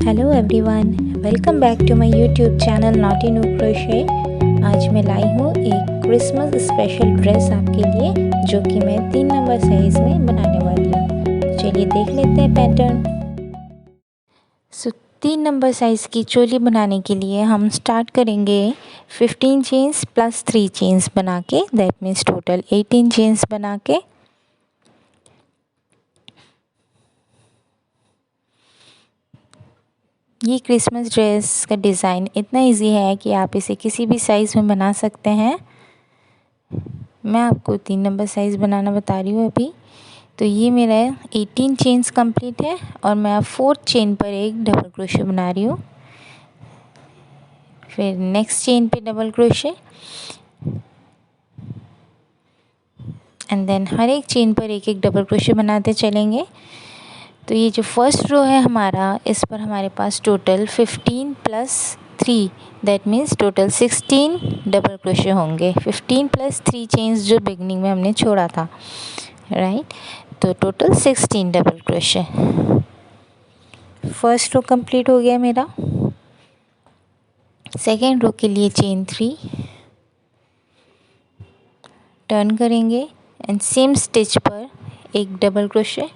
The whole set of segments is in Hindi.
Hello everyone, welcome back to my YouTube channel Naughty New Crochet. आज मैं लाई हूँ एक क्रिसमस स्पेशल ड्रेस आपके लिए, जो कि मैं 3 नंबर साइज़ में बनाने वाली हूँ। चलिए देख लेते हैं पैटर्न। 3 नंबर साइज़ की चोली बनाने के लिए हम स्टार्ट करेंगे 15 चेन्स प्लस 3 चेन्स बना के, दैट मीन्स टोटल 18 चेन्स बना के। ये क्रिसमस ड्रेस का डिज़ाइन इतना इजी है कि आप इसे किसी भी साइज़ में बना सकते हैं। मैं आपको 3 नंबर साइज़ बनाना बता रही हूँ अभी। तो ये मेरा 18 चेन्स कंप्लीट है और मैं अब 4th चेन पर एक डबल क्रोशे बना रही हूँ। फिर नेक्स्ट चेन पे डबल क्रोशे एंड देन हर एक चेन पर एक एक डबल क्रोशे बनाते चलेंगे। तो ये जो फर्स्ट रो है हमारा, इस पर हमारे पास total 15 plus 3 that means total 16 double crochet होंगे। 15 प्लस 3 चेन्स जो बिगनिंग में हमने छोड़ा था, राइट। तो total 16 double crochet. First row complete हो गया मेरा। सेकेंड रो के लिए चेन 3 टर्न करेंगे एंड सेम स्टिच पर एक डबल क्रोशे।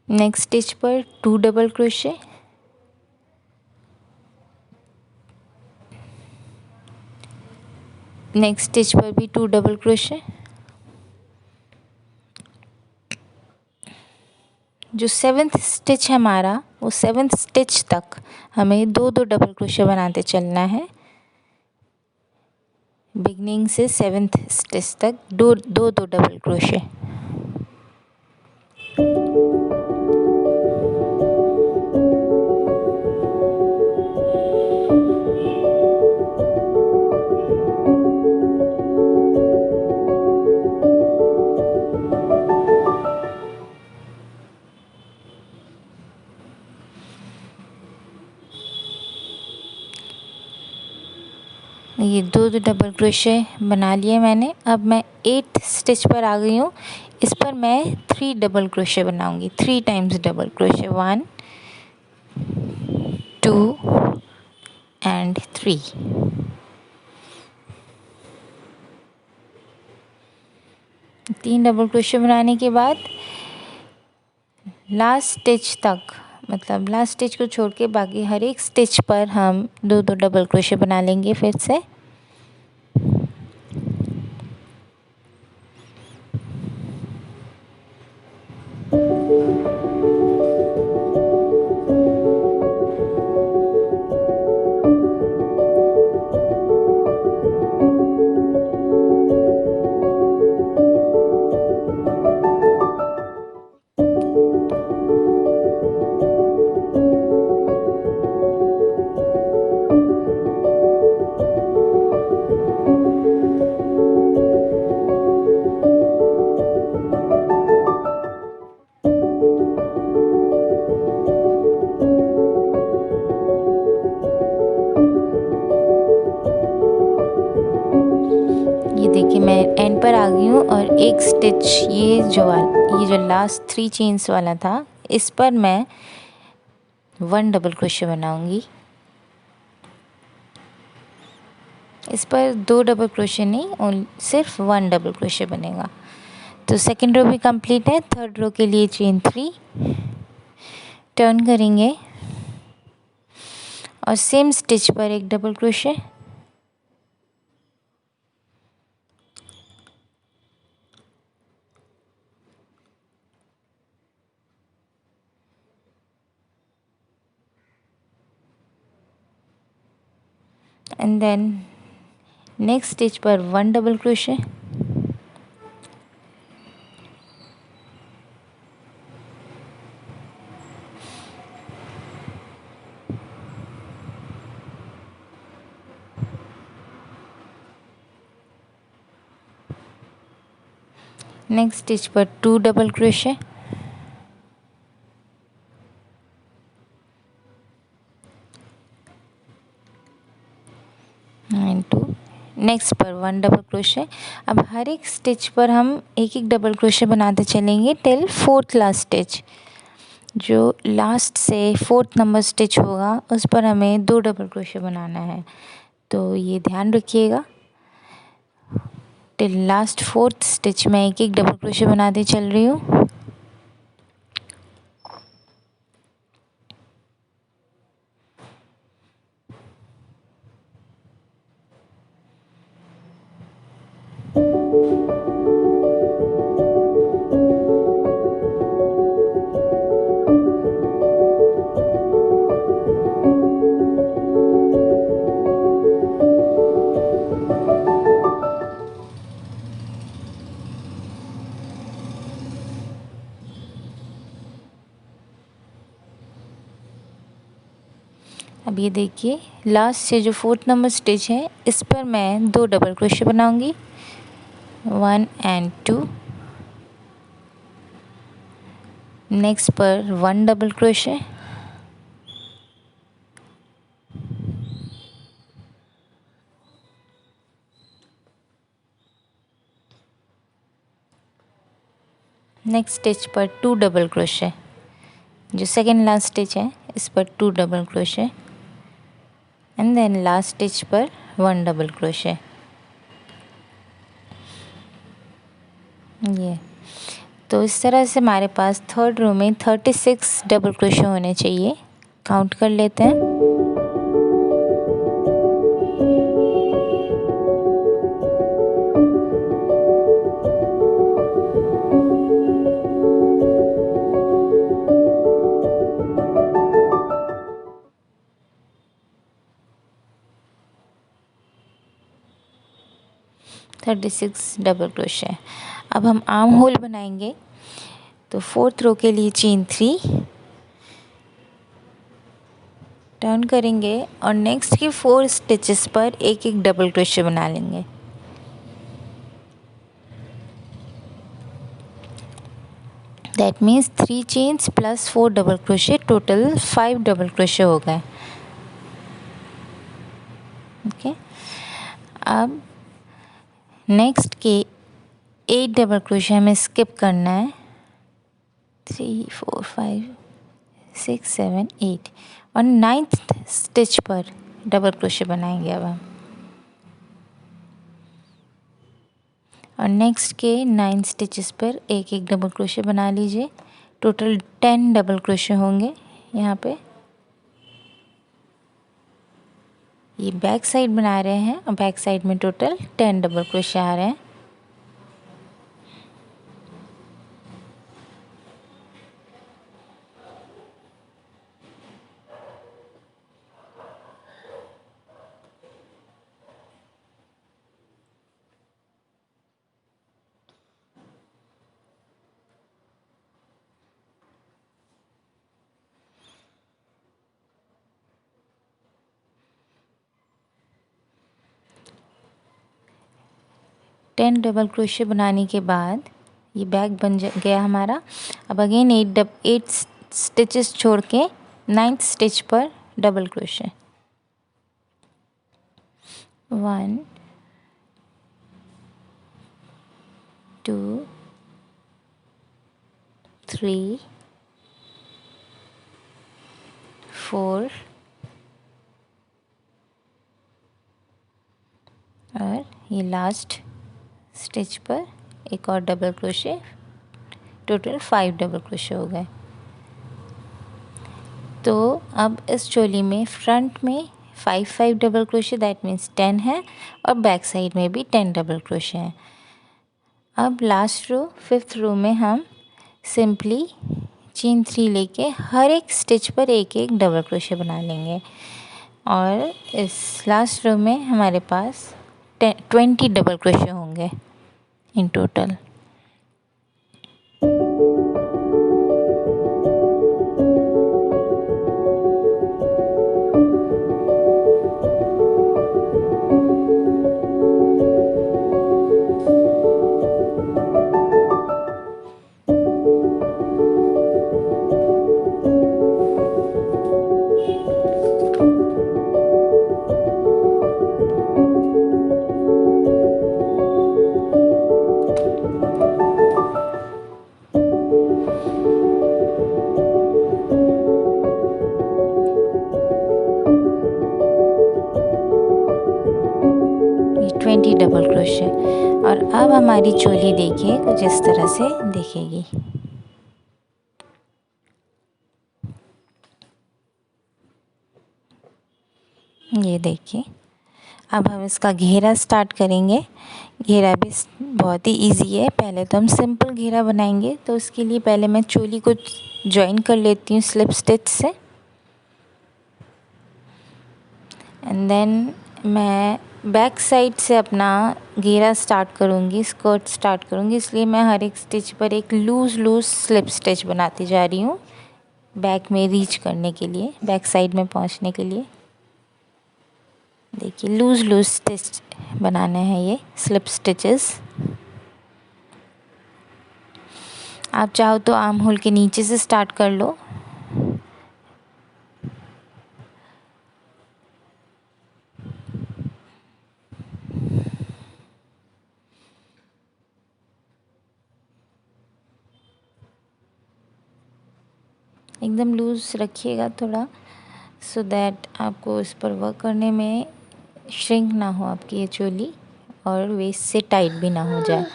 नेक्स्ट स्टिच पर 2 डबल क्रोशे। नेक्स्ट स्टिच पर भी 2 डबल क्रोशे। जो 7th स्टिच है हमारा, वो 7th स्टिच तक हमें 2 डबल क्रोशे बनाते चलना है। बिगनिंग से 7th स्टिच तक 2 डबल क्रोशे। ये 2 डबल क्रोशे बना लिए मैंने। अब मैं 8th स्टिच पर आ गई हूँ। इस पर मैं 3 डबल क्रोशे बनाऊंगी। 3 टाइम्स डबल क्रोशे, 1 2 एंड 3। तीन डबल क्रोशे बनाने के बाद लास्ट स्टिच तक, मतलब लास्ट स्टिच को छोड़ के बाकी हर एक स्टिच पर हम 2 डबल क्रोशे बना लेंगे फिर से। ये देखिए मैं एंड पर आ गई हूँ और एक स्टिच ये जो लास्ट 3 चेन्स वाला था, इस पर मैं 1 डबल क्रोशे बनाऊंगी। इस पर 2 डबल क्रोशे नहीं, सिर्फ 1 डबल क्रोशे बनेगा। तो सेकेंड रो भी कंप्लीट है। थर्ड रो के लिए चेन 3 टर्न करेंगे और सेम स्टिच पर एक double crochet. And then next stitch पर 1 डबल क्रोशे। नेक्स्ट स्टिच पर 2 डबल क्रोशे। एंड 2 नेक्स्ट पर 1 डबल क्रोशे। अब हर एक स्टिच पर हम एक एक डबल क्रोशे बनाते चलेंगे टिल 4th लास्ट स्टिच। जो लास्ट से 4th नंबर स्टिच होगा उस पर हमें 2 डबल क्रोशे बनाना है। तो ये ध्यान रखिएगा, टिल लास्ट 4th स्टिच में एक एक डबल क्रोशे बनाते चल रही हूँ। अब ये देखिए, लास्ट से जो 4th नंबर स्टिच है इस पर मैं 2 डबल क्रोशे बनाऊंगी, 1 and 2। नेक्स्ट पर 1 डबल क्रोशे, नेक्स्ट स्टिच पर 2 डबल क्रोशे, जो सेकेंड लास्ट स्टिच है इस पर 2 double crochet, and then last stitch पर 1 डबल क्रोशे। ये तो इस तरह से हमारे पास थर्ड रो में 36 डबल क्रोशे होने चाहिए। काउंट कर लेते हैं। Thirty six double crochet. अब हम आर्म होल बनाएंगे, तो 4th रो के लिए चेन 3 टर्न करेंगे और नेक्स्ट की 4 स्टिचेस पर एक एक डबल क्रोशे बना लेंगे। That means 3 chains plus 4 double crochet, total 5 double crochet हो गए। ओके, अब नेक्स्ट के 8 डबल क्रोशे हमें स्किप करना है, 3 4 5 6 7 8, और 9th स्टिच पर डबल क्रोशे बनाएंगे अब हम। और नेक्स्ट के 9 स्टिचेस पर एक एक डबल क्रोशे बना लीजिए। टोटल 10 डबल क्रोशे होंगे यहाँ पे। ये बैक साइड बना रहे हैं और बैक साइड में टोटल 10 डबल क्रोशे आ रहे हैं। टेन डबल क्रोशे बनाने के बाद ये बैक बन गया हमारा। अब अगेन 8 स्टिचेस छोड़ के 9th स्टिच पर डबल क्रोशे, 1 2 3 4 और ये लास्ट स्टिच पर एक और double crochet, total 5 double crochet हो गए। तो अब इस चोली में फ्रंट में 5 डबल क्रोशे, दैट मीन्स 10 है, और बैक साइड में भी 10 डबल क्रोशे हैं। अब लास्ट रो 5th रो में हम सिंपली चेन 3 लेके हर एक स्टिच पर एक एक डबल क्रोशे बना लेंगे, और इस लास्ट रो में हमारे पास 20 डबल क्रोशे होंगे इन टोटल। 20 double crochet. और अब हमारी चोली देखिए कुछ इस तरह से दिखेगी। ये देखिए, अब हम इसका घेरा स्टार्ट करेंगे। घेरा भी बहुत ही इजी है। पहले तो हम सिंपल घेरा बनाएंगे, तो उसके लिए पहले मैं चोली को जॉइन कर लेती हूँ स्लिप स्टिच से। एंड देन मैं बैक साइड से अपना घेरा स्टार्ट करूँगी, स्कर्ट स्टार्ट करूँगी, इसलिए मैं हर एक स्टिच पर एक लूज़ स्लिप स्टिच बनाती जा रही हूँ बैक में रीच करने के लिए, बैक साइड में पहुँचने के लिए। देखिए लूज़ स्टिच बनाने हैं ये स्लिप स्टिचेस। आप चाहो तो आर्म होल के नीचे से स्टार्ट कर लो। एकदम लूज़ रखिएगा थोड़ा, सो दैट आपको इस पर वर्क करने में श्रिंक ना हो आपकी ये चोली और वेस्ट से टाइट भी ना हो जाए।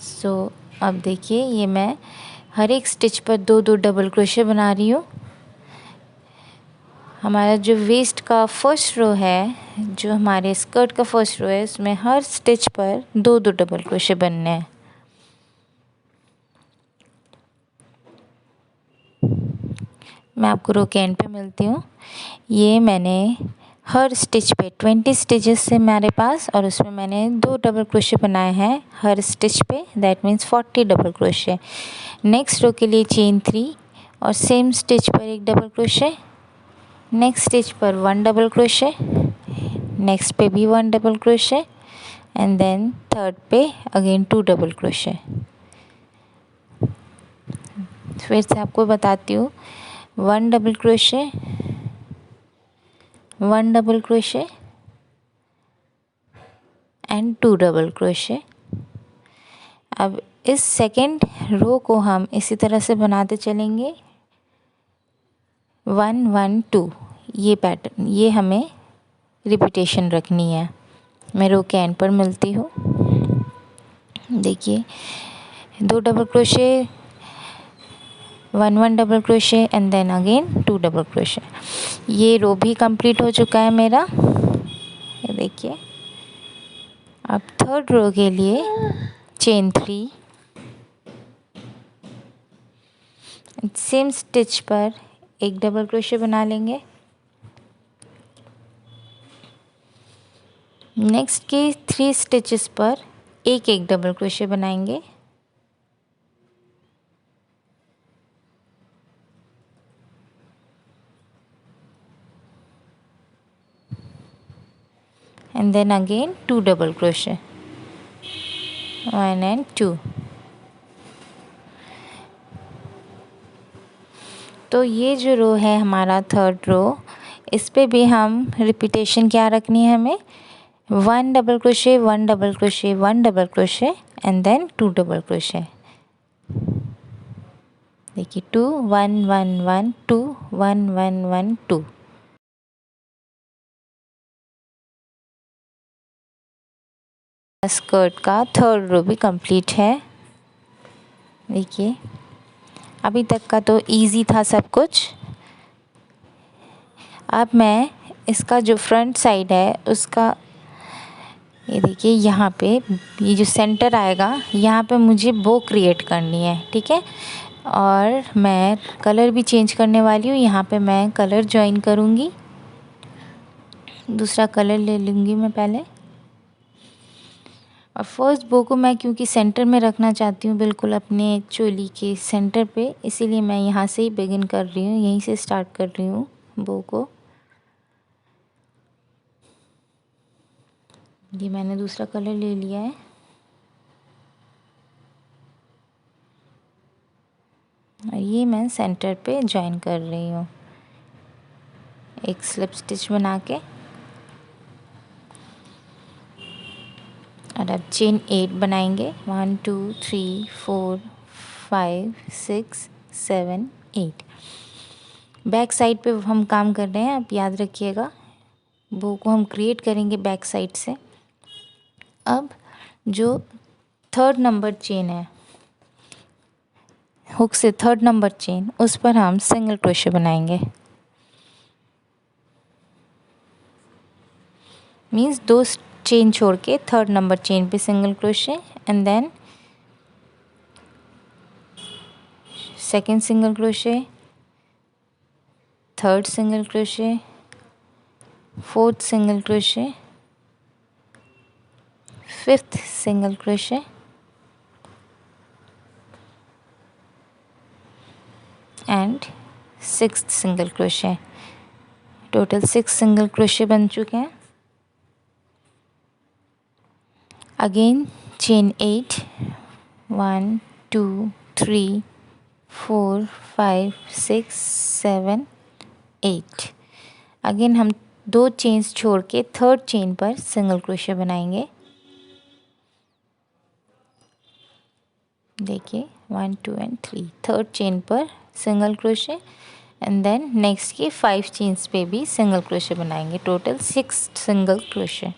सो अब देखिए, ये मैं हर एक स्टिच पर 2-2 डबल क्रोशे बना रही हूँ। हमारा जो वेस्ट का फर्स्ट रो है, जो हमारे स्कर्ट का फर्स्ट रो है, उसमें हर स्टिच पर 2-2 डबल क्रोशे बनने हैं। मैं आपको रो के एंड पे मिलती हूँ। ये मैंने हर स्टिच पे 20 स्टिचेस से मेरे पास, और उसमें मैंने 2 डबल क्रोशे बनाए हैं हर स्टिच पे, that means 40 double crochet. Next row के लिए चेन 3 और सेम स्टिच पर एक डबल क्रोशे, नेक्स्ट स्टिच पर 1 डबल क्रोशे, नेक्स्ट पे भी 1 double crochet, and then third पे अगेन 2 डबल क्रोशे। फिर से आपको बताती हूँ, 1 double crochet, 1 double crochet and 2 double crochet. अब इस सेकेंड रो को हम इसी तरह से बनाते चलेंगे, 1 1 2, ये पैटर्न, ये हमें रिपीटेशन रखनी है। मैं रो के एंड पर मिलती हूँ। देखिए 2 double crochet, 1 1 double crochet and then again 2 double crochet. ये रो भी कंप्लीट हो चुका है मेरा। ये देखिए, अब थर्ड रो के लिए चेन 3, सेम स्टिच पर एक डबल क्रोशे बना लेंगे। नेक्स्ट के 3 स्टिचेस पर एक एक डबल क्रोशे बनाएंगे। and then again 2 double crochet, 1 and 2। तो ये जो रो है हमारा थर्ड रो, इस पे भी हम रिपीटेशन क्या रखनी है हमें, 1 double crochet, 1 double crochet, 1 double crochet and then 2 double crochet. देखिए 2 1 1 1 2 1 1 1 2। स्कर्ट का थर्ड रो भी कंप्लीट है। देखिए अभी तक का तो इजी था सब कुछ। अब मैं इसका जो फ्रंट साइड है उसका, ये देखिए यहाँ पे ये जो सेंटर आएगा, यहाँ पे मुझे बो क्रिएट करनी है, ठीक है। और मैं कलर भी चेंज करने वाली हूँ। यहाँ पे मैं कलर जॉइन करूँगी, दूसरा कलर ले लूँगी मैं पहले। और फर्स्ट बो को मैं क्योंकि सेंटर में रखना चाहती हूँ, बिल्कुल अपने चोली के सेंटर पे, इसीलिए मैं यहाँ से ही बिगिन कर रही हूँ, यहीं से स्टार्ट कर रही हूँ बो को। ये मैंने दूसरा कलर ले लिया है। और ये मैं सेंटर पे जॉइन कर रही हूँ एक स्लिप स्टिच बना के। और अब चेन 8 बनाएंगे, 1 2 3 4 5 6 7 8। बैक साइड पे हम काम कर रहे हैं, आप याद रखिएगा, बो को हम क्रिएट करेंगे बैक साइड से। अब जो थर्ड नंबर चेन है, हुक से थर्ड नंबर चेन, उस पर हम सिंगल क्रोशे बनाएंगे। मीन्स 2 चेन छोड़ के थर्ड नंबर चेन पे single crochet, and then second single crochet, third single crochet, fourth single crochet, fifth single crochet, and sixth single crochet. Total 6 single crochet बन चुके हैं। Again chain 8, 1 2 3 4 5 6 7 8। अगेन हम 2 चेन्स छोड़ के थर्ड चेन पर सिंगल क्रोशे बनाएंगे। देखिए 1 2 एंड 3, थर्ड चेन पर single crochet, and then next की 5 चेन्स पे भी सिंगल क्रोशे बनाएंगे। Total 6 single crochet.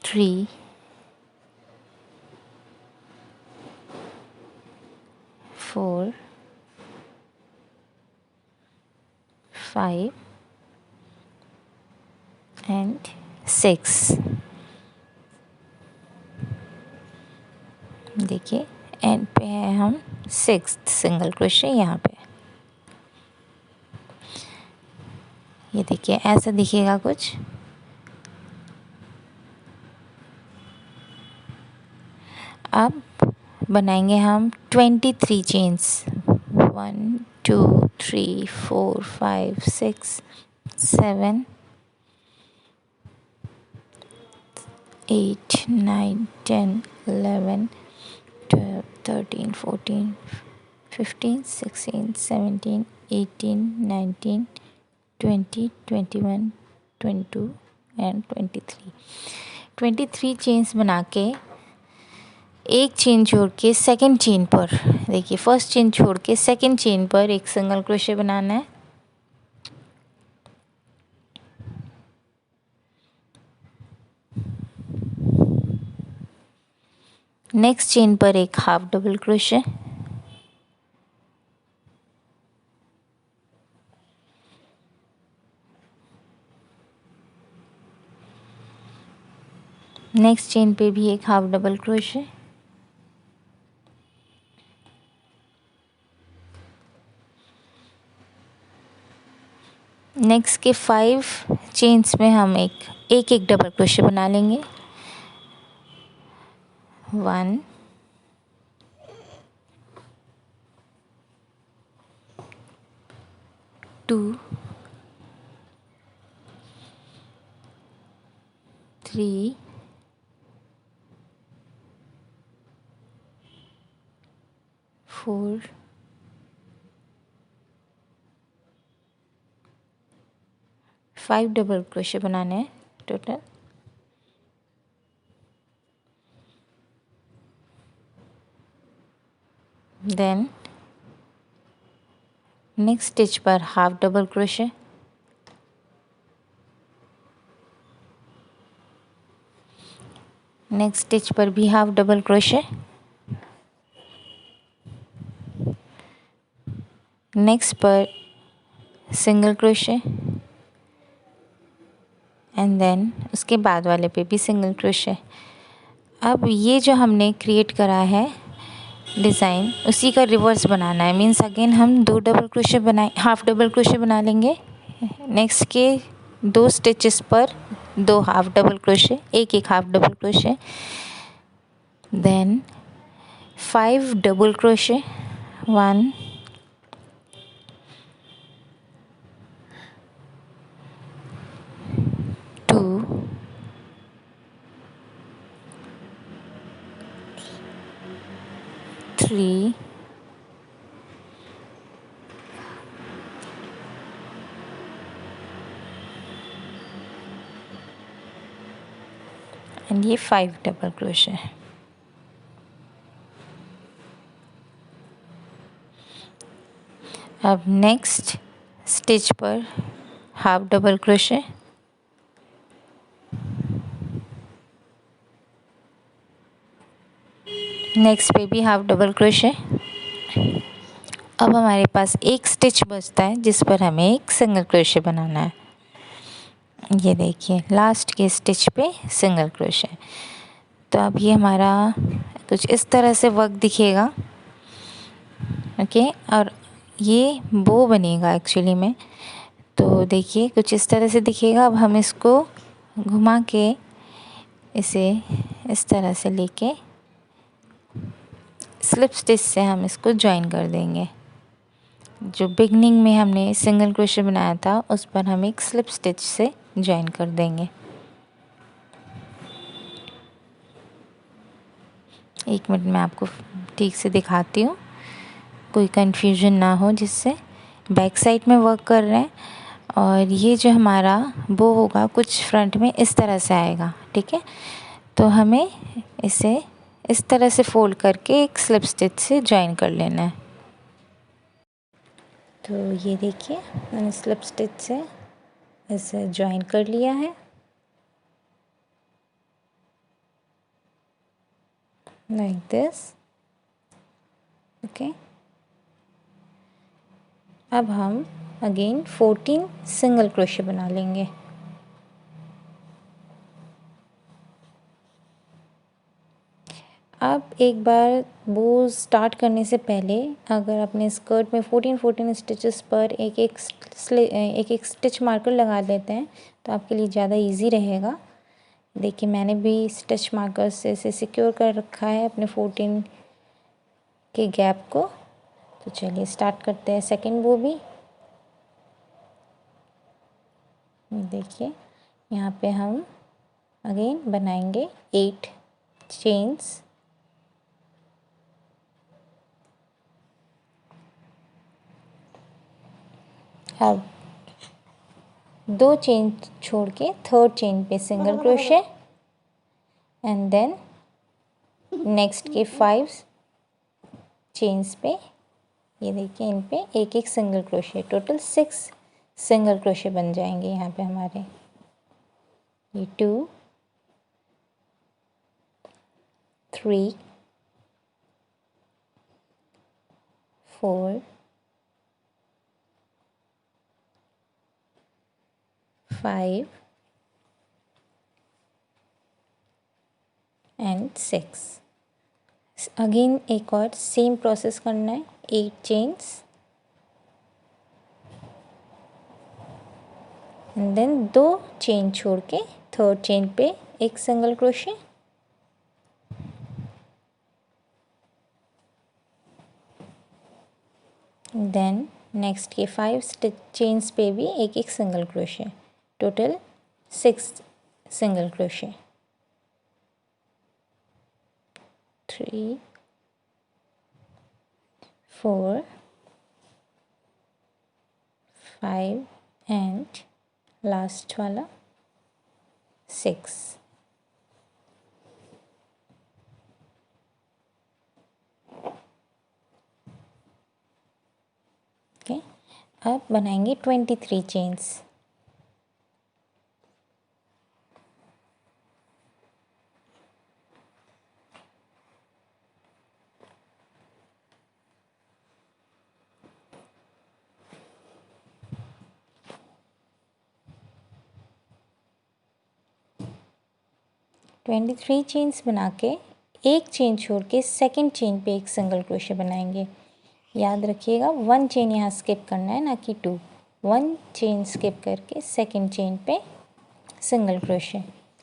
3 4 5 एंड 6। देखिए एंड पे है हम 6th सिंगल क्रोशे यहाँ पे। ये देखिए ऐसा दिखेगा कुछ। अब बनाएंगे हम 23 चेन्स। 1 2 3 4 5 6 7 8 9 10 11 12 13 14 15 16 17 18 19 20 21 22 एंड 23। 23 चेन्स बना के एक चेन छोड़ के सेकंड चेन पर, देखिए फर्स्ट चेन छोड़ के सेकंड चेन पर एक सिंगल क्रोशे बनाना है। नेक्स्ट चेन पर एक half double crochet, next chain पे भी एक हाफ डबल क्रोशे, नेक्स्ट के 5 चेन्स में हम एक डबल क्रोशे बना लेंगे। 1 2 3 4 5 डबल क्रोशे बनाने हैं टोटल। देन नेक्स्ट स्टिच पर half double crochet, next stitch पर भी हाफ डबल क्रोशे, नेक्स्ट पर सिंगल क्रोशे, एंड देन उसके बाद वाले पे भी सिंगल क्रोशे। अब ये जो हमने क्रिएट करा है डिज़ाइन, उसी का रिवर्स बनाना है। मीन्स अगेन हम 2 डबल क्रोशे बनाए, हाफ डबल क्रोशे बना लेंगे। नेक्स्ट के 2 स्टिचेस पर 2 हाफ डबल क्रोशे, एक half double crochet, then 5 double crochet, 1 2 3 and ये 5 डबल क्रोशे। अब नेक्स्ट स्टिच पर हाफ डबल क्रोशे, नेक्स्ट पे भी हाफ डबल क्रोशे। अब हमारे पास एक स्टिच बचता है जिस पर हमें एक सिंगल क्रोशे बनाना है। ये देखिए लास्ट के स्टिच पे सिंगल क्रोशे। तो अब ये हमारा कुछ इस तरह से वर्क दिखेगा। ओके, और ये बो बनेगा एक्चुअली में। तो देखिए कुछ इस तरह से दिखेगा। अब हम इसको घुमा के इसे इस तरह से लेके स्लिप स्टिच से हम इसको जॉइन कर देंगे। जो बिगनिंग में हमने सिंगल क्रोशे बनाया था उस पर हम एक स्लिप स्टिच से जॉइन कर देंगे। एक मिनट में आपको ठीक से दिखाती हूँ, कोई कंफ्यूजन ना हो, जिससे बैक साइड में वर्क कर रहे हैं। और ये जो हमारा बो होगा कुछ फ्रंट में इस तरह से आएगा, ठीक है। तो हमें इसे इस तरह से फोल्ड करके एक स्लिप स्टिच से जॉइन कर लेना है। तो ये देखिए मैंने स्लिप स्टिच से इसे जॉइन कर लिया है, लाइक दिस। ओके, अब हम अगेन 14 सिंगल क्रोशे बना लेंगे। अब एक बार वो स्टार्ट करने से पहले अगर अपने स्कर्ट में 14 स्टिचेस पर एक एक स्टिच मार्कर लगा देते हैं तो आपके लिए ज़्यादा इजी रहेगा। देखिए मैंने भी स्टिच मार्कर से इसे सिक्योर कर रखा है अपने 14 के गैप को। तो चलिए स्टार्ट करते हैं सेकंड वो भी। देखिए यहाँ पे हम अगेन बनाएंगे 8 चेन्स। अब 2 चेन छोड़ के थर्ड चेन पे single crochet and then next के 5 चेन्स पे ये देखिए इन पे एक एक single crochet, total 6 single crochet बन जाएंगे यहाँ पे हमारे। ये 2 3 4 5 एंड 6। अगेन एक और सेम प्रोसेस करना है, 8 चेन्स एंड देन 2 चेन छोड़ के थर्ड चेन पे एक सिंगल क्रोशे, देन नेक्स्ट के 5 चेन्स पे भी एक एक single crochet, total 6 single crochet. 3 4 5 and last वाला 6। ओके, अब बनाएंगे 23 चेन्स। ट्वेंटी थ्री चेन्स बना के एक चेन छोड़ के सेकेंड चेन पे एक सिंगल क्रोशे बनाएंगे। याद रखिएगा 1 चेन यहाँ स्किप करना है, ना कि 2। 1 चेन स्किप करके सेकेंड चेन पे सिंगल क्रोशे।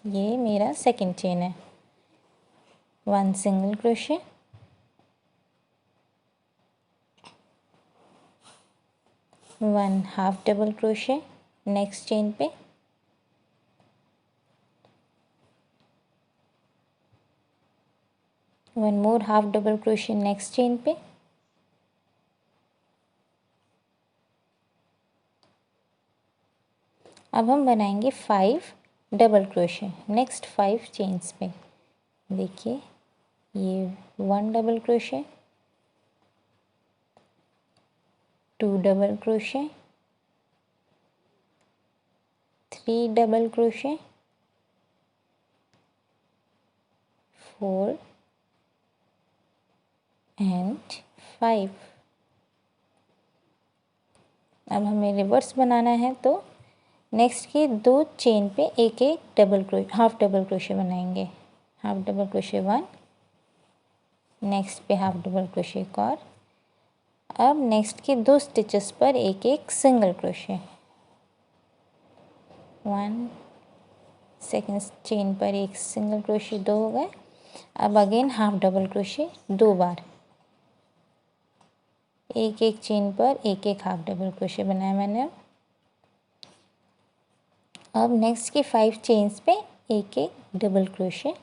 ये मेरा सेकेंड चेन है, 1 single crochet, 1 half double crochet next chain पे, 1 more half double crochet next chain पे, अब हम बनाएंगे 5 डबल क्रोशे नेक्स्ट 5 चेन्स पे। देखिए ये 1 double crochet, 2 double crochet, 3 double crochet, 4 and 5। अब हमें रिवर्स बनाना है तो नेक्स्ट के 2 चेन पे एक एक double crochet, half double crochet बनाएंगे। हाफ डबल क्रोशे 1, नेक्स्ट पे हाफ डबल क्रोशे एक और। अब नेक्स्ट के 2 स्टिचेस पर एक एक सिंगल क्रोशे, 1, सेकेंड चेन पर एक सिंगल क्रोशे, 2 हो गए। अब अगेन हाफ डबल क्रोशे 2 बार, एक एक चेन पर एक एक हाफ डबल क्रोशे बनाया मैंने। अब नेक्स्ट के 5 चेन्स पे एक एक डबल क्रोशे,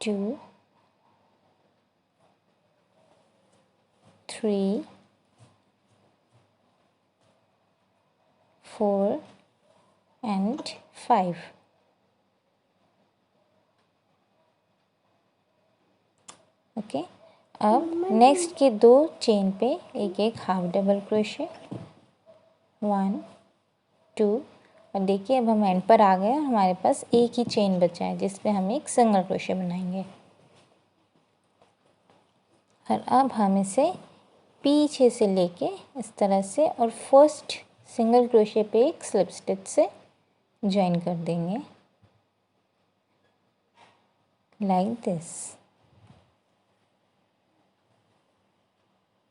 2, 3, 4 एंड 5। ओके, अब नेक्स्ट के 2 चेन पे एक एक हाफ डबल क्रोशे, 1, 2। और देखिए अब हम एंड पर आ गए, हमारे पास एक ही चेन बचा है जिस पे हम एक सिंगल क्रोशे बनाएंगे। और अब हम इसे पीछे से लेके इस तरह से और फर्स्ट सिंगल क्रोशे पे एक स्लिप स्टिच से ज्वाइन कर देंगे, लाइक दिस।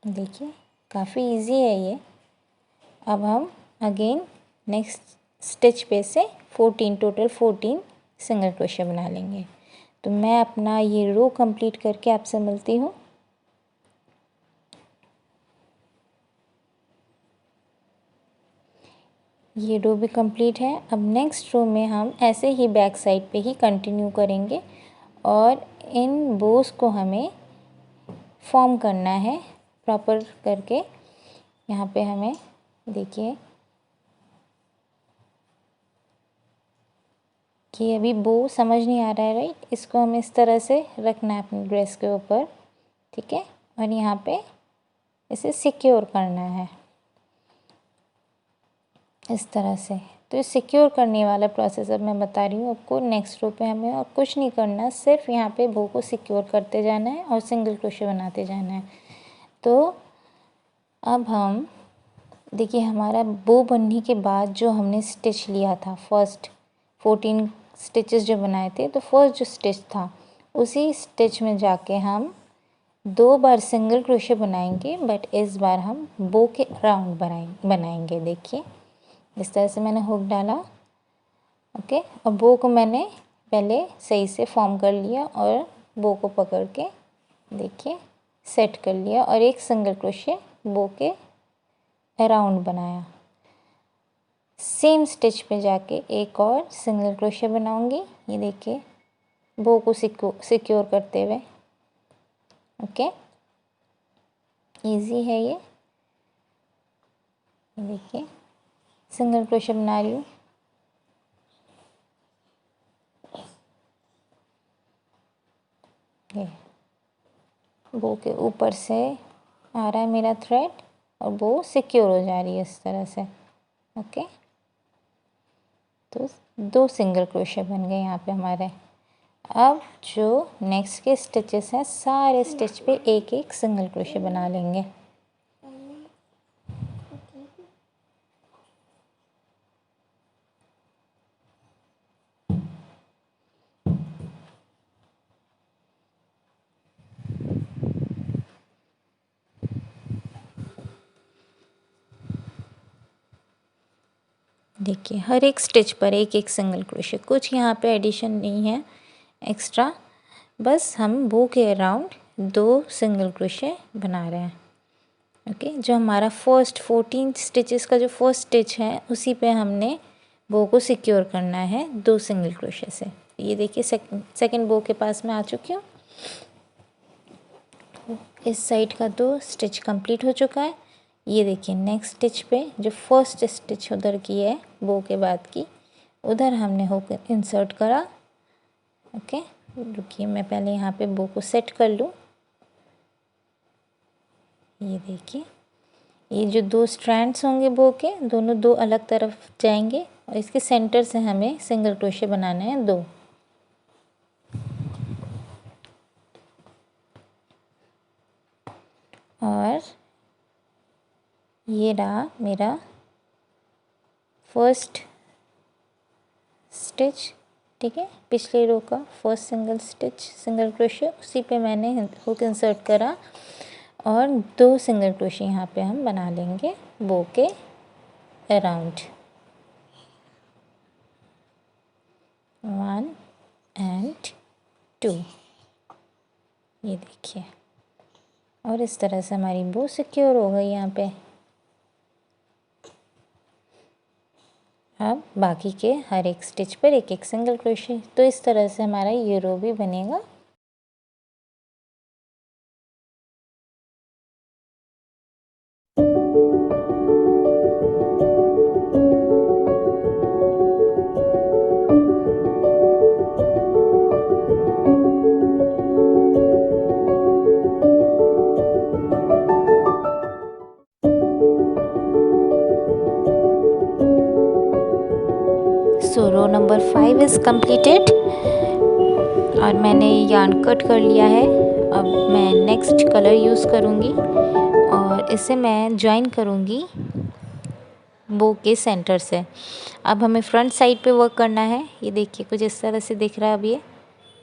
देखिए काफ़ी इजी है ये। अब हम अगेन नेक्स्ट स्टिच पे से 14, टोटल 14 सिंगल क्रोशे बना लेंगे। तो मैं अपना ये रो कंप्लीट करके आपसे मिलती हूँ। ये रो भी कंप्लीट है। अब नेक्स्ट रो में हम ऐसे ही बैक साइड पे ही कंटिन्यू करेंगे और इन बोस को हमें फॉर्म करना है प्रॉपर करके। यहाँ पे हमें देखिए कि अभी बो समझ नहीं आ रहा है, राइट। इसको हमें इस तरह से रखना है अपनी ड्रेस के ऊपर, ठीक है। और यहाँ पे इसे सिक्योर करना है इस तरह से। तो ये सिक्योर करने वाला प्रोसेस अब मैं बता रही हूँ आपको। नेक्स्ट रो पे हमें और कुछ नहीं करना, सिर्फ यहाँ पे बो को सिक्योर करते जाना है और सिंगल क्रोशे बनाते जाना है। तो अब हम देखिए हमारा बो बनने के बाद जो हमने स्टिच लिया था, फर्स्ट 14 स्टिचेस जो बनाए थे, तो फर्स्ट जो स्टिच था उसी स्टिच में जाके हम 2 बार सिंगल क्रोशे बनाएंगे, बट इस बार हम बो के राउंड बनाएंगे। देखिए इस तरह से मैंने हुक डाला, ओके। और बो को मैंने पहले सही से फॉर्म कर लिया और बो को पकड़ के देखिए सेट कर लिया और एक सिंगल क्रोशे बो के अराउंड बनाया। सेम स्टिच पे जाके एक और सिंगल क्रोशे बनाऊंगी, ये देखिए बो को सिक्योर करते हुए, ओके। इजी है ये देखिए सिंगल क्रोशे बना रही हूँ। ये बो के ऊपर से आ रहा है मेरा थ्रेड और बो सिक्योर हो जा रही है इस तरह से, ओके। तो 2 सिंगल क्रोशे बन गए यहाँ पे हमारे। अब जो नेक्स्ट के स्टिचेस हैं सारे स्टिच पे एक एक सिंगल क्रोशे बना लेंगे। देखिए हर एक स्टिच पर एक एक सिंगल क्रोशे, कुछ यहाँ पे एडिशन नहीं है एक्स्ट्रा, बस हम बो के अराउंड 2 सिंगल क्रोशे बना रहे हैं, ओके। जो हमारा फर्स्ट 14 स्टिचेस का जो फर्स्ट स्टिच है उसी पे हमने बो को सिक्योर करना है 2 सिंगल क्रोशे से। ये देखिए सेकंड बो के पास में आ चुकी हूँ। इस साइड का 2 स्टिच कंप्लीट हो चुका है। ये देखिए नेक्स्ट स्टिच पे जो फर्स्ट स्टिच उधर की है बो के बाद की, उधर हमने हुक इंसर्ट करा, ओके। रुकिए, मैं पहले यहाँ पे बो को सेट कर लूँ। ये देखिए, ये जो 2 स्ट्रैंड्स होंगे बो के, दोनों 2 अलग तरफ जाएंगे और इसके सेंटर से हमें सिंगल क्रोशे बनाना है 2। और ये रहा मेरा फर्स्ट स्टिच, ठीक है, पिछले रो का first single stitch single crochet, उसी पे मैंने हुक इंसर्ट करा और 2 सिंगल क्रोशे यहाँ पे हम बना लेंगे बो के अराउंड, 1 and 2। ये देखिए, और इस तरह से हमारी बो सिक्योर हो गई यहाँ पे। अब बाकी के हर एक स्टिच पर एक एक सिंगल क्रोशे, तो इस तरह से हमारा ये रो भी बनेगा। सो रो नंबर 5 इज़ completed और मैंने यार्न कट कर लिया है। अब मैं नेक्स्ट कलर यूज़ करूँगी और इसे मैं ज्वाइन करूँगी बो के सेंटर से। अब हमें फ्रंट साइड पे वर्क करना है। ये देखिए, कुछ इस तरह से दिख रहा है अब ये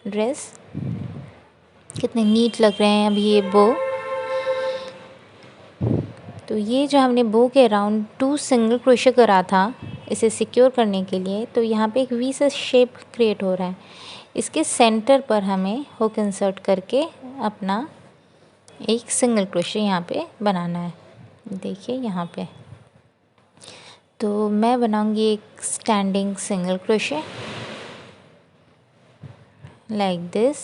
ड्रेस, कितने नीट लग रहे हैं अभी ये बो। तो ये जो हमने बो के अराउंड 2 सिंगल क्रोशे करा था इसे सिक्योर करने के लिए, तो यहाँ पे एक वी सा शेप क्रिएट हो रहा है। इसके सेंटर पर हमें हुक इंसर्ट करके अपना एक सिंगल क्रोशे यहाँ पे बनाना है। देखिए यहाँ पे, तो मैं बनाऊंगी एक standing single crochet like this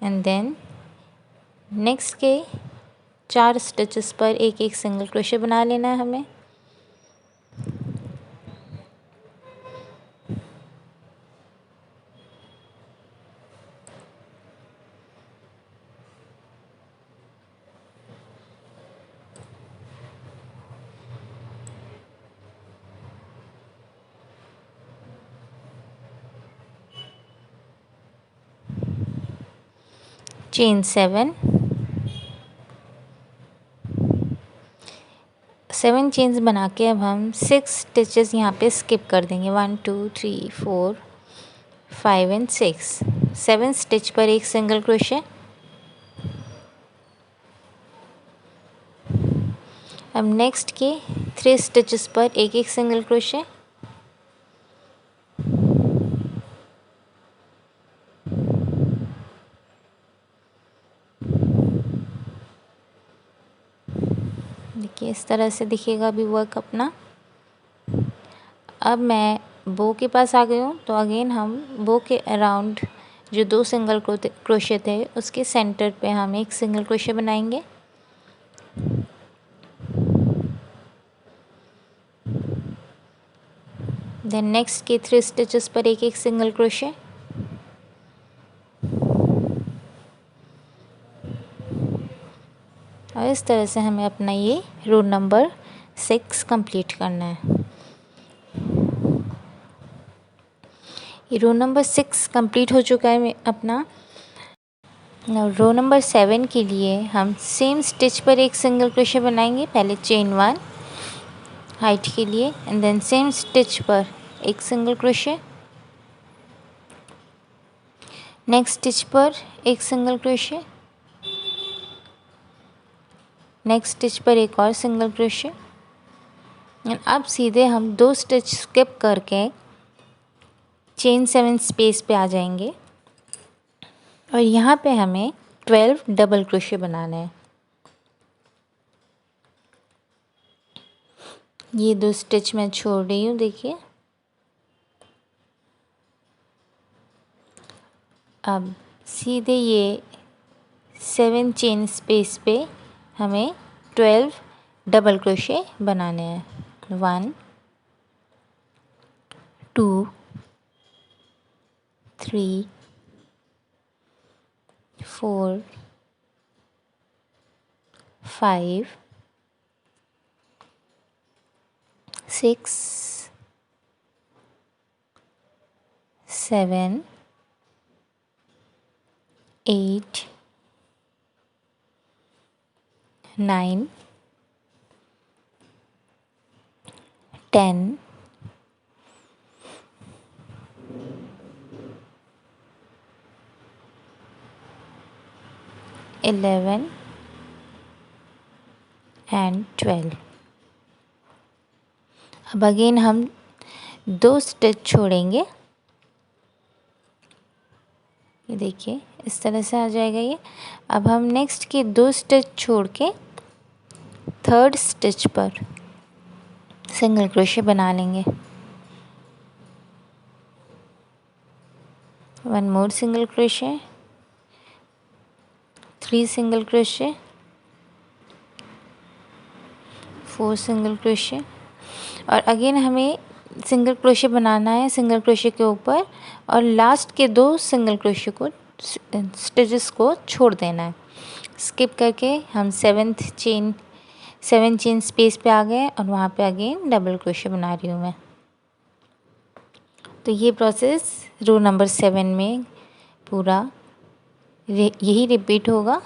and then next के 4 स्टिचेस पर एक एक सिंगल क्रोशे बना लेना है हमें। चेन 7 चेन्स बना के अब हम 6 स्टिचेस यहाँ पे स्किप कर देंगे। 1 2 3 4 5 एंड 6, 7 स्टिच पर एक सिंगल क्रोशे। अब नेक्स्ट के 3 स्टिचेस पर एक एक सिंगल क्रोशे। देखिए, इस तरह से दिखेगा अभी वर्क अपना। अब मैं बो के पास आ गई हूँ, तो अगेन हम बो के अराउंड जो 2 सिंगल क्रोशे थे उसके सेंटर पे हम एक सिंगल क्रोशे बनाएंगे। देन नेक्स्ट के 3 स्टिचेस पर एक एक सिंगल क्रोशे। और इस तरह से हमें अपना ये रो नंबर 6 कंप्लीट करना है। ये रो नंबर 6 कंप्लीट हो चुका है अपना। रो नंबर 7 के लिए हम सेम स्टिच पर एक सिंगल क्रोशे बनाएंगे। पहले चेन 1 हाइट के लिए एंड देन सेम स्टिच पर एक सिंगल क्रोशे, नेक्स्ट स्टिच पर एक सिंगल क्रोशे, नेक्स्ट स्टिच पर एक और सिंगल क्रोशे। अब सीधे हम 2 स्टिच स्किप करके चेन 7 स्पेस पे आ जाएंगे और यहाँ पे हमें 12 डबल क्रोशे बनाना है। ये 2 स्टिच मैं छोड़ रही हूँ, देखिए। अब सीधे ये 7 चेन स्पेस पे हमें 12 डबल क्रोशे बनाने हैं। 1 2 3 4 5 6 7 8 9 10 11 एंड 12। अब अगेन हम 2 स्टिच छोड़ेंगे। ये देखिए इस तरह से आ जाएगा ये। अब हम नेक्स्ट के 2 स्टिच छोड़ के थर्ड स्टिच पर सिंगल क्रोशे बना लेंगे। 1 more single crochet, 3 single crochet, 4 single crochet और अगेन हमें सिंगल क्रोशे बनाना है सिंगल क्रोशे के ऊपर और लास्ट के 2 सिंगल क्रोशे को स्टिचेस को छोड़ देना है। स्किप करके हम 7 चेन स्पेस पे आ गए और वहाँ पे अगेन डबल क्रोशे बना रही हूँ मैं। तो ये प्रोसेस रो नंबर 7 में पूरा यही रिपीट होगा।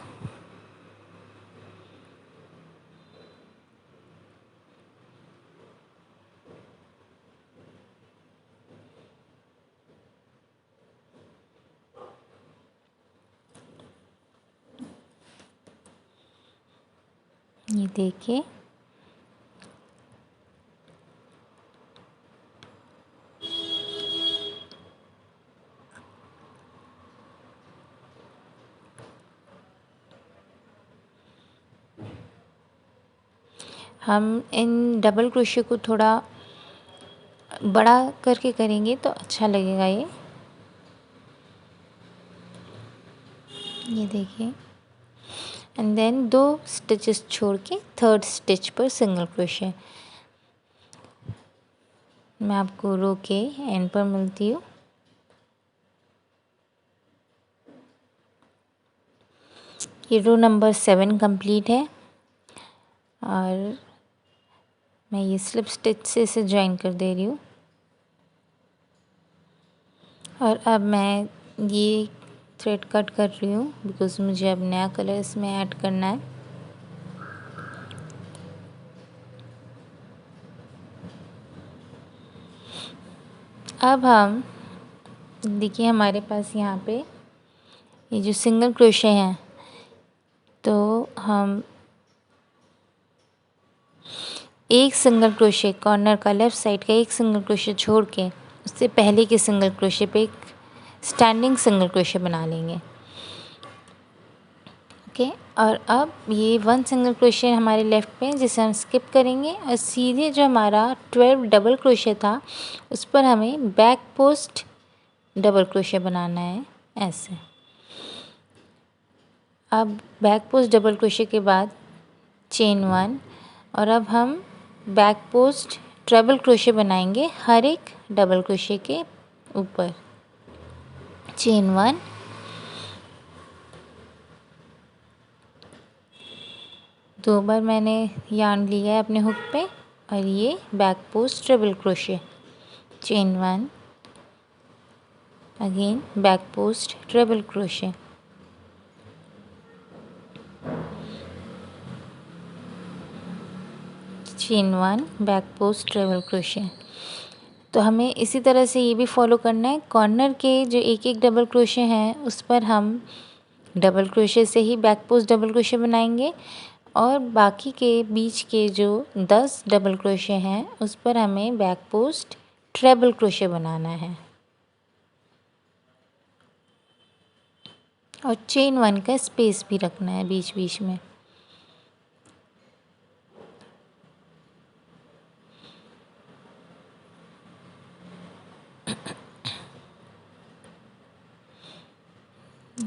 ये देखिए हम इन डबल क्रोशे को थोड़ा बड़ा करके करेंगे तो अच्छा लगेगा ये देखिए एंड देन 2 स्टिचेस छोड़ के थर्ड स्टिच पर सिंगल क्रोशे। मैं आपको रो के एंड पर मिलती हूँ। ये रो नंबर 7 कंप्लीट है और मैं ये स्लिप स्टिच से इसे ज्वाइन कर दे रही हूँ और अब मैं ये थ्रेड कट कर रही हूँ बिकॉज़ मुझे अब नया कलर इसमें ऐड करना है। अब हम देखिए हमारे पास यहाँ पे ये जो सिंगल क्रोशे हैं तो हम एक सिंगल क्रोशे कॉर्नर का लेफ़्ट साइड का एक सिंगल क्रोशे छोड़ के उससे पहले के सिंगल क्रोशे पे एक स्टैंडिंग सिंगल क्रोशे बना लेंगे। ओके और अब ये 1 सिंगल क्रोशे हमारे लेफ़्ट पे जिसे हम स्किप करेंगे और सीधे जो हमारा 12 डबल क्रोशे था उस पर हमें बैक पोस्ट डबल क्रोशे बनाना है ऐसे। अब बैक पोस्ट डबल क्रोशे के बाद चेन 1 और अब हम बैक पोस्ट ट्रिपल क्रोशे बनाएंगे हर एक डबल क्रोशे के ऊपर। चेन 1 2 बार मैंने यार्न लिया है अपने हुक पे और ये back post triple crochet. Chain 1 again back post triple crochet. Chain 1 back post triple crochet. तो हमें इसी तरह से ये भी फॉलो करना है। कॉर्नर के जो एक एक डबल क्रोशे हैं उस पर हम डबल क्रोशे से ही बैक पोस्ट डबल क्रोशे बनाएंगे और बाकी के बीच के जो 10 डबल क्रोशे हैं उस पर हमें बैक पोस्ट ट्रिपल क्रोशे बनाना है और चेन 1 का स्पेस भी रखना है बीच बीच में।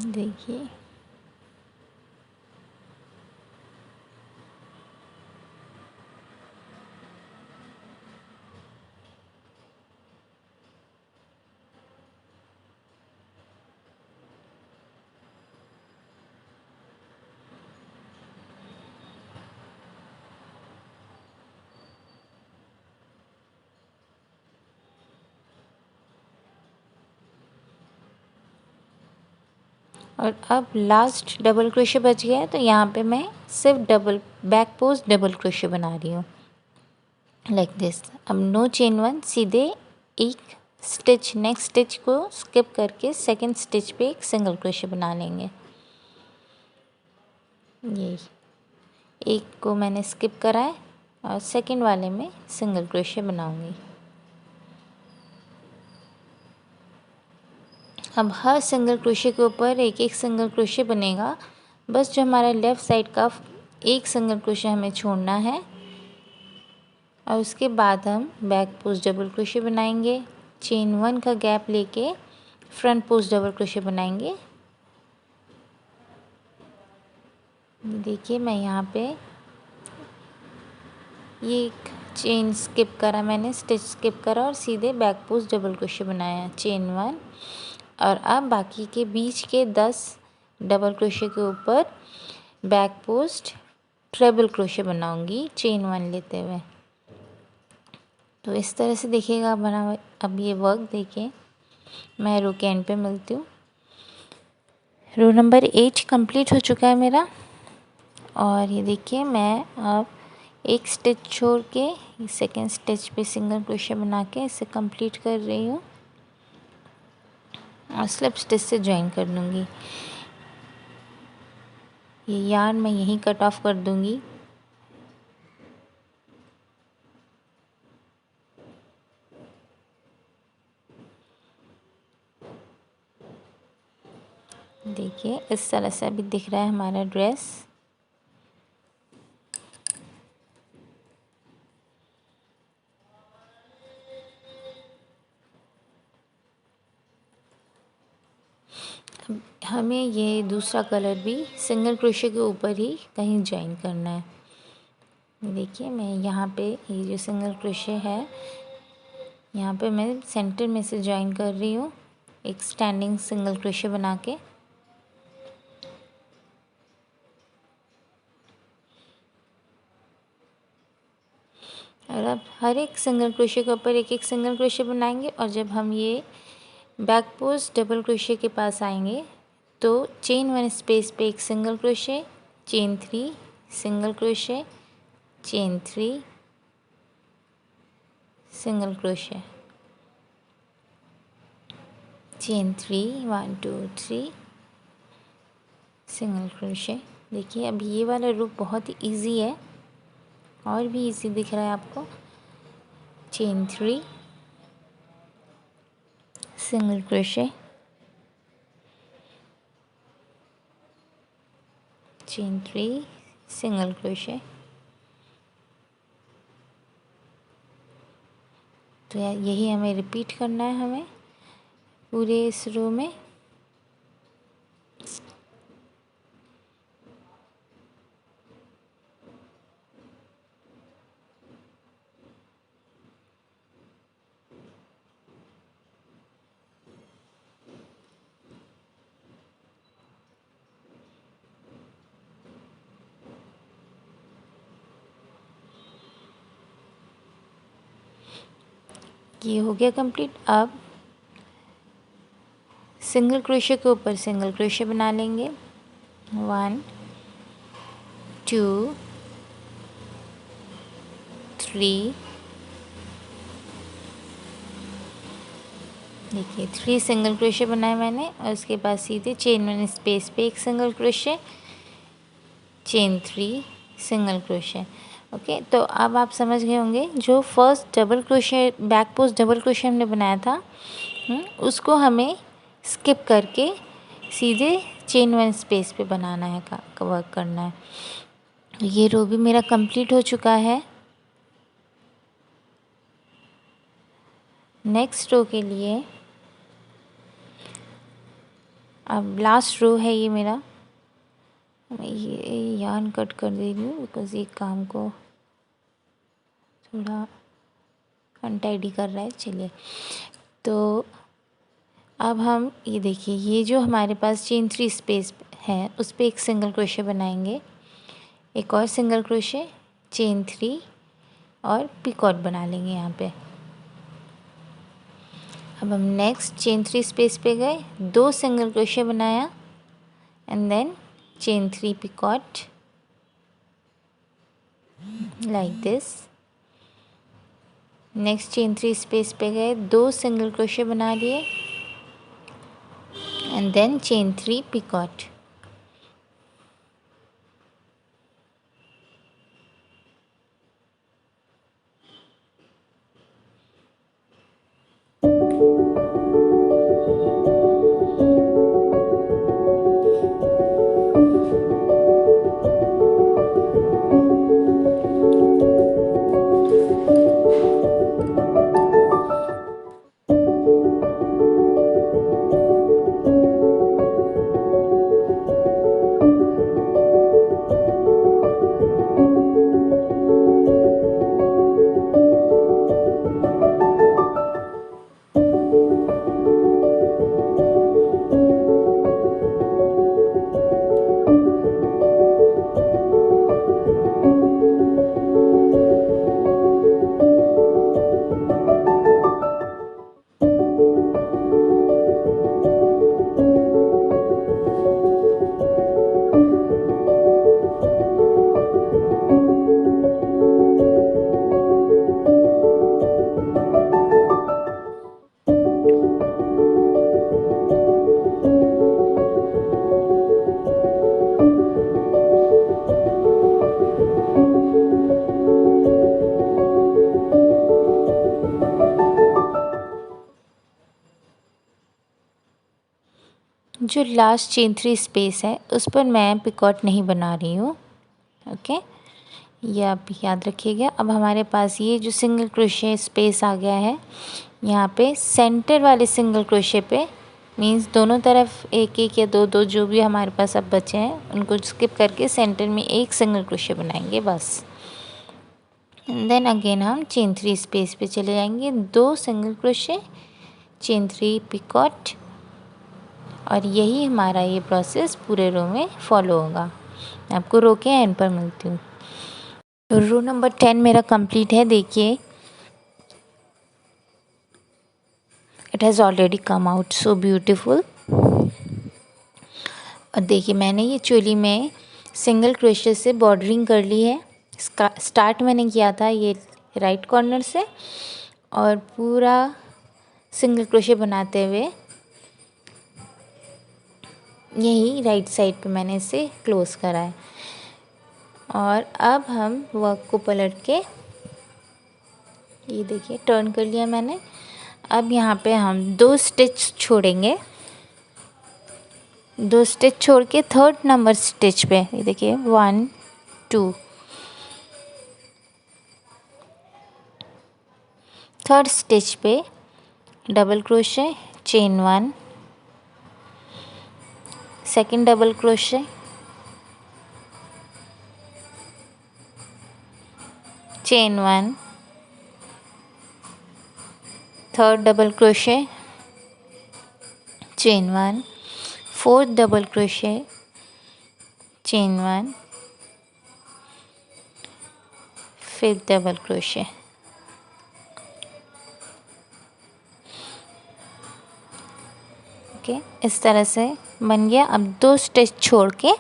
देखिए और अब लास्ट डबल क्रोशे बच गया है, तो यहाँ पे मैं सिर्फ double back post double crochet बना रही हूँ लाइक दिस। अब नो चेन वन, सीधे एक स्टिच नेक्स्ट स्टिच को स्किप करके सेकंड स्टिच पे एक सिंगल क्रोशे बना लेंगे। ये एक को मैंने स्किप करा है और सेकंड वाले में सिंगल क्रोशे बनाऊंगी। अब हर सिंगल क्रोशे के ऊपर एक एक सिंगल क्रोशे बनेगा, बस जो हमारा लेफ़्ट साइड का एक सिंगल क्रोशे हमें छोड़ना है और उसके बाद हम बैक पोस्ट डबल क्रोशे बनाएंगे। चेन वन का गैप लेके फ्रंट पोस्ट डबल क्रोशे बनाएंगे। देखिए मैं यहाँ पे ये एक चेन स्किप करा, मैंने स्टिच स्किप करा और सीधे बैक पोस्ट डबल क्रोशे बनाया चेन वन। और अब बाकी के बीच के 10 डबल क्रोशे के ऊपर बैक पोस्ट ट्रिपल क्रोशे बनाऊंगी चेन वन लेते हुए। तो इस तरह से देखिएगा बना हुआ। अब ये वर्क देखिए, मैं रो के एंड पे मिलती हूँ। रो नंबर 8 कंप्लीट हो चुका है मेरा। और ये देखिए मैं अब एक स्टिच छोड़ के सेकेंड स्टिच पे सिंगल क्रोशे बना के इसे कंप्लीट कर रही हूँ और स्लिप स्टिच से ज्वाइन कर दूँगी। ये यार्न मैं यहीं कट ऑफ कर दूँगी। देखिए इस तरह से अभी दिख रहा है हमारा ड्रेस। अब हमें ये दूसरा कलर भी सिंगल क्रोशे के ऊपर ही कहीं ज्वाइन करना है। देखिए मैं यहाँ पे ये जो सिंगल क्रोशे है यहाँ पे मैं सेंटर में से ज्वाइन कर रही हूँ एक स्टैंडिंग सिंगल क्रोशे बना के। और अब हर एक सिंगल क्रोशे के ऊपर एक एक सिंगल क्रोशे बनाएंगे और जब हम ये बैक पोस्ट डबल क्रोशे के पास आएंगे तो चेन वन स्पेस पे एक single crochet, chain three, single crochet, chain three, single crochet, chain three, 1 2 3, single crochet. देखिए अब ये वाला रूप बहुत ही इजी है और भी इजी दिख रहा है आपको। Chain three, single crochet, chain three, single crochet. तो यही हमें रिपीट करना है हमें पूरे इस रो में। ये हो गया कंप्लीट। अब सिंगल क्रोशे के ऊपर सिंगल क्रोशे बना लेंगे। 1 2 3, देखिए 3 सिंगल क्रोशे बनाए मैंने और उसके बाद सीधे चेन वन स्पेस पे एक single crochet, chain three, single crochet. Okay, तो अब आप समझ गए होंगे जो first double crochet back post double crochet हमने बनाया था उसको हमें स्किप करके सीधे चेन वन स्पेस पे बनाना है का वर्क करना है। ये रो भी मेरा कंप्लीट हो चुका है। नेक्स्ट रो के लिए अब लास्ट रो है ये मेरा। मैं ये यार्न कट कर दे रही हूँ बिकॉज़ ये काम को थोड़ा अनटाइडी कर रहा है। चलिए, तो अब हम ये देखिए ये जो हमारे पास चेन थ्री स्पेस है उस पर एक सिंगल क्रोशे बनाएंगे, एक और सिंगल क्रोशे, चेन थ्री और पिकॉट बना लेंगे यहाँ पे। अब हम नेक्स्ट चेन थ्री स्पेस पे गए, 2 सिंगल क्रोशे बनाया and then chain 3 picot like this. Next chain 3 space पे गए, 2 सिंगल क्रोशे बना लिए एंड देन चेन 3 पिकॉट. जो लास्ट चेन 3 स्पेस है उस पर मैं पिकॉट नहीं बना रही हूँ. ओके, ये आप याद रखिएगा. अब हमारे पास ये जो सिंगल क्रोशे स्पेस आ गया है, यहाँ पे सेंटर वाले सिंगल क्रोशे पे मींस दोनों तरफ एक एक या दो दो जो भी हमारे पास अब बचे हैं उनको स्किप करके सेंटर में एक सिंगल क्रोशे बनाएंगे बस. देन अगेन हम चेन 3 स्पेस पे चले जाएंगे, 2 सिंगल क्रोशे, चेन 3 पिकॉट, और यही हमारा ये प्रोसेस पूरे रो में फॉलो होगा. मैं आपको रो के एंड पर मिलती हूँ. तो रो नंबर 10 मेरा कंप्लीट है. देखिए, it has already come out so beautiful. और देखिए, मैंने ये चोली में सिंगल क्रोशे से बॉर्डरिंग कर ली है. स्टार्ट मैंने किया था ये राइट कॉर्नर से और पूरा सिंगल क्रोशे बनाते हुए यही राइट साइड पे मैंने इसे क्लोज करा है. और अब हम वर्क को पलट के ये देखिए टर्न कर लिया मैंने. अब यहाँ पे हम 2 स्टिच छोड़ेंगे, 2 स्टिच छोड़ के 3rd नंबर स्टिच पे ये देखिए 1 2 3rd स्टिच पे double crochet, chain 1, second double crochet, chain 1, 3rd double crochet, chain 1, 4th double crochet, chain 1, 5th double crochet. Okay, इस तरह से बन गया. अब 2 स्टिच छोड़ के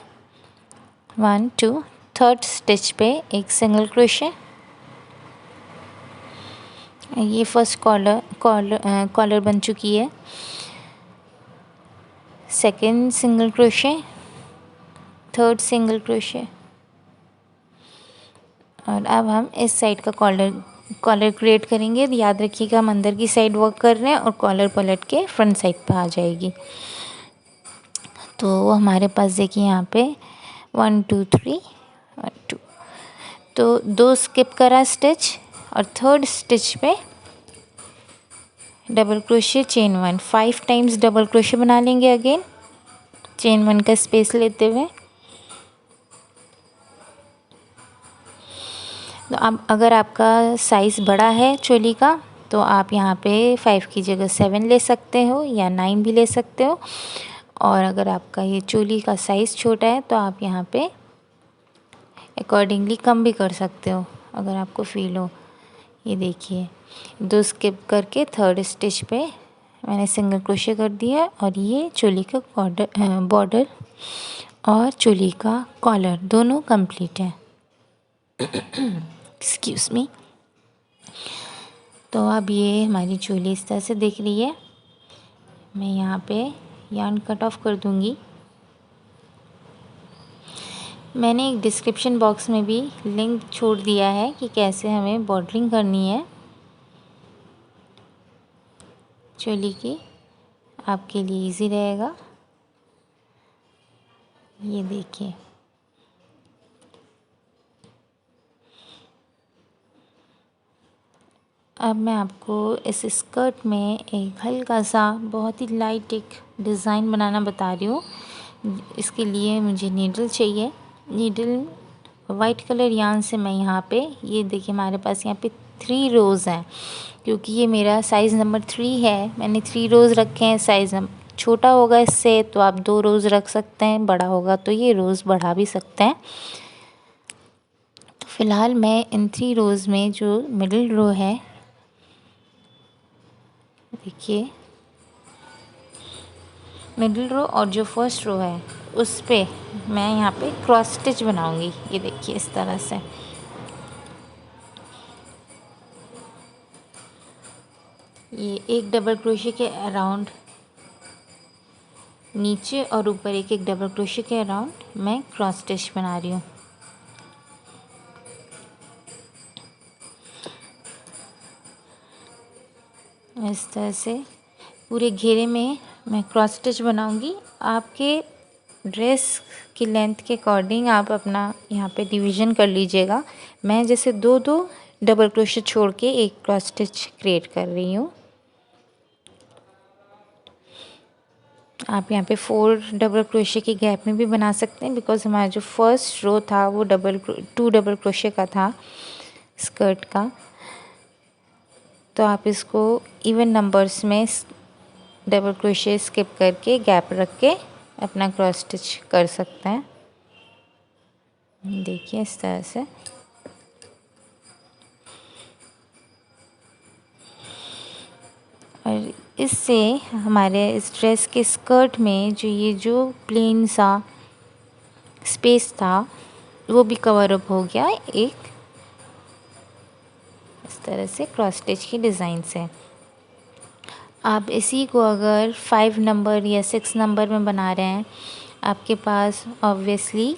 1 2 3rd स्टिच पे एक सिंगल क्रोशे. ये फर्स्ट कॉलर बन चुकी है. Second single crochet, 3rd single crochet. और अब हम इस साइड का कॉलर क्रिएट करेंगे. याद रखिएगा हम अंदर की साइड वर्क कर रहे हैं और कॉलर पलट के फ्रंट साइड पे आ जाएगी. तो हमारे पास देखिए यहाँ पे 1 2 3 1 2, तो 2 स्किप करा स्टिच और 3rd स्टिच पे double crochet, chain 1, 5 times double crochet बना लेंगे. अगेन चेन 1 का स्पेस लेते हुए. तो अब अगर आपका साइज़ बड़ा है चोली का तो आप यहाँ पे 5 की जगह 7 ले सकते हो या 9 भी ले सकते हो. और अगर आपका ये चोली का साइज़ छोटा है तो आप यहाँ पे अकॉर्डिंगली कम भी कर सकते हो अगर आपको फील हो. ये देखिए 2 स्किप करके 3rd स्टिच पे मैंने सिंगल क्रोशे कर दिया और ये चोली का बॉर्डर और चोली का कॉलर दोनों कंप्लीट है। Excuse me. तो अब ये हमारी चोली इस तरह से दिख रही है। मैं यहाँ पे यार्न कट ऑफ कर दूँगी। मैंने एक डिस्क्रिप्शन बॉक्स में भी लिंक छोड़ दिया है कि कैसे हमें बॉर्डरिंग करनी है चोली की, आपके लिए इजी रहेगा। ये देखिए, अब मैं आपको इस स्कर्ट में एक हल्का सा बहुत ही लाइट एक डिज़ाइन बनाना बता रही हूँ। इसके लिए मुझे नीडल चाहिए। नीडल वाइट कलर यार्न से मैं यहाँ पे, ये देखिए हमारे पास यहाँ पे 3 रोज़ हैं, क्योंकि ये मेरा साइज़ नंबर 3 है। मैंने 3 रोज़ रखे हैं। साइज़ छोटा होगा इससे तो आप 2 रोज़ रख सकते हैं, बड़ा होगा तो ये रोज़ बढ़ा भी सकते हैं। तो फ़िलहाल मैं इन 3 रोज़ में जो मिडिल रो है, देखिए मिडिल रो और जो फर्स्ट रो है उस पे मैं यहाँ पे क्रॉस स्टिच बनाऊँगी। ये देखिए इस तरह से। ये एक डबल क्रोशे के अराउंड नीचे और ऊपर एक एक डबल क्रोशे के अराउंड मैं क्रॉस स्टिच बना रही हूँ। इस तरह से पूरे घेरे में मैं क्रॉस स्टिच बनाऊँगी। आपके ड्रेस की लेंथ के अकॉर्डिंग आप अपना यहाँ पे डिवीज़न कर लीजिएगा। मैं जैसे 2-2 डबल क्रोशे छोड़ के एक क्रॉस स्टिच क्रिएट कर रही हूँ। आप यहाँ पे 4 डबल क्रोशे के गैप में भी बना सकते हैं, बिकॉज़ हमारा जो फर्स्ट रो था वो 2 डबल क्रोशे का था स्कर्ट का। तो आप इसको इवन नंबर्स में डबल क्रोशे स्किप करके गैप रख के अपना क्रॉस स्टिच कर सकते हैं। देखिए इस तरह से। और इससे हमारे इस ड्रेस के स्कर्ट में जो प्लेन सा स्पेस था वो भी कवर अप हो गया एक इस तरह से क्रॉस स्टिच की डिज़ाइन से। आप इसी को अगर 5 नंबर या 6 नंबर में बना रहे हैं, आपके पास ऑब्वियसली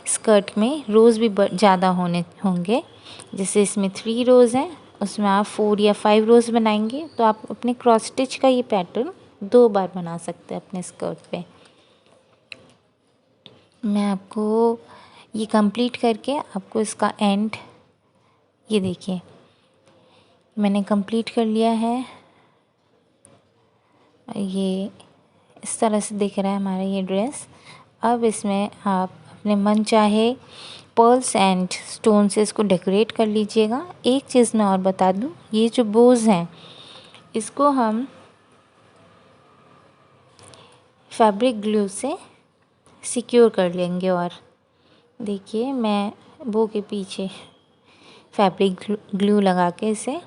स्कर्ट में रोज़ भी ज़्यादा होंगे। जैसे इसमें 3 रोज़ हैं, उसमें आप 4 या 5 रोज़ बनाएंगे तो आप अपने क्रॉस स्टिच का ये पैटर्न 2 बार बना सकते हैं अपने स्कर्ट पे। मैं आपको ये कंप्लीट करके आपको इसका एंड, ये देखिए मैंने कंप्लीट कर लिया है। ये इस तरह से दिख रहा है हमारा ये ड्रेस। अब इसमें आप अपने मन चाहे पर्ल्स एंड स्टोन से इसको डेकोरेट कर लीजिएगा। एक चीज़ मैं और बता दूं, ये जो बोज़ हैं इसको हम फैब्रिक ग्लू से सिक्योर कर लेंगे। और देखिए मैं बो के पीछे फैब्रिक ग्लू लगा के इसे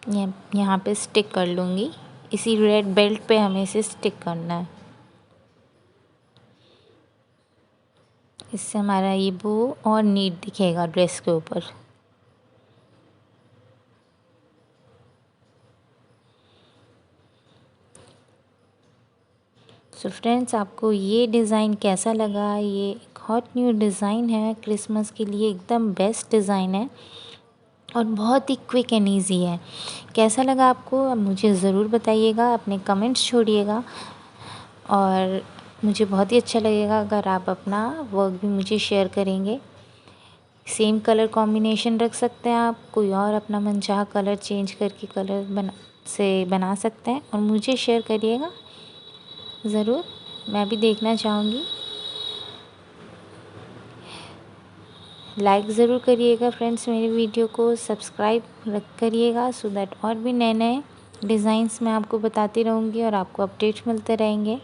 यहाँ पे स्टिक कर लूँगी। इसी रेड बेल्ट पे हमें इसे स्टिक करना है। इससे हमारा ये बो और नीट दिखेगा ड्रेस के ऊपर। सो फ्रेंड्स, आपको ये डिज़ाइन कैसा लगा? ये एक हॉट न्यू डिज़ाइन है, क्रिसमस के लिए एकदम बेस्ट डिज़ाइन है और बहुत ही क्विक एंड ईजी है। कैसा लगा आपको? अब मुझे ज़रूर बताइएगा, अपने कमेंट्स छोड़िएगा। और मुझे बहुत ही अच्छा लगेगा अगर आप अपना वर्क भी मुझे शेयर करेंगे। सेम कलर कॉम्बिनेशन रख सकते हैं आप, कोई और अपना मनचाहा कलर चेंज करके कलर बना सकते हैं और मुझे शेयर करिएगा ज़रूर, मैं भी देखना चाहूँगी। लाइक ज़रूर करिएगा फ्रेंड्स मेरे वीडियो को, सब्सक्राइब करिएगा सो दैट और भी नए नए डिज़ाइंस मैं आपको बताती रहूँगी और आपको अपडेट्स मिलते रहेंगे।